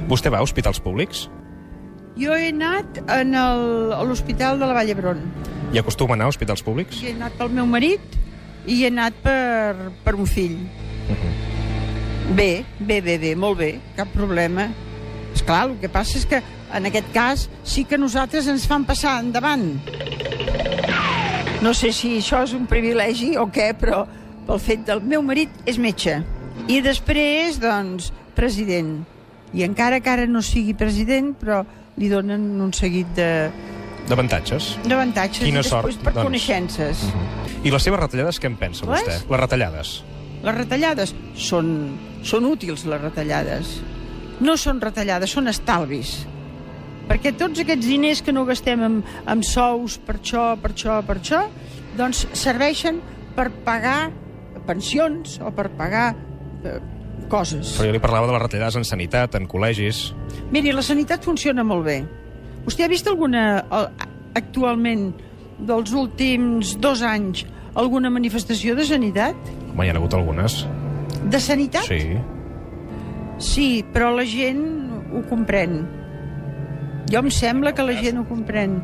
Vostè va a hospitals públics? Jo he anat a l'Hospital de la Vall d'Hebron. I acostuma a anar a hospitals públics? He anat pel meu marit i he anat per un fill. Bé, molt bé, cap problema. Esclar, el que passa és que en aquest cas sí que nosaltres ens fan passar endavant. No sé si això és un privilegi o què, però pel fet del meu marit és metge. I després, doncs, president. I encara que ara no sigui president, però li donen un seguit d'avantatges. D'avantatges. Quina i després sort, per doncs. Coneixences. I les seves retallades, què en pensa vostè? Les retallades. Les retallades són útils, les retallades. No són retallades, són estalvis. Perquè tots aquests diners que no gastem amb sous per això, doncs serveixen per pagar pensions o per pagar coses. Però jo li parlava de les retallades en sanitat, en col·legis. Miri, la sanitat funciona molt bé. Vostè ha vist actualment, dels últims 2 anys, alguna manifestació de sanitat? Home, hi ha hagut algunes. De sanitat? Sí. Sí, però la gent ho comprèn. Jo em sembla que la gent ho comprèn.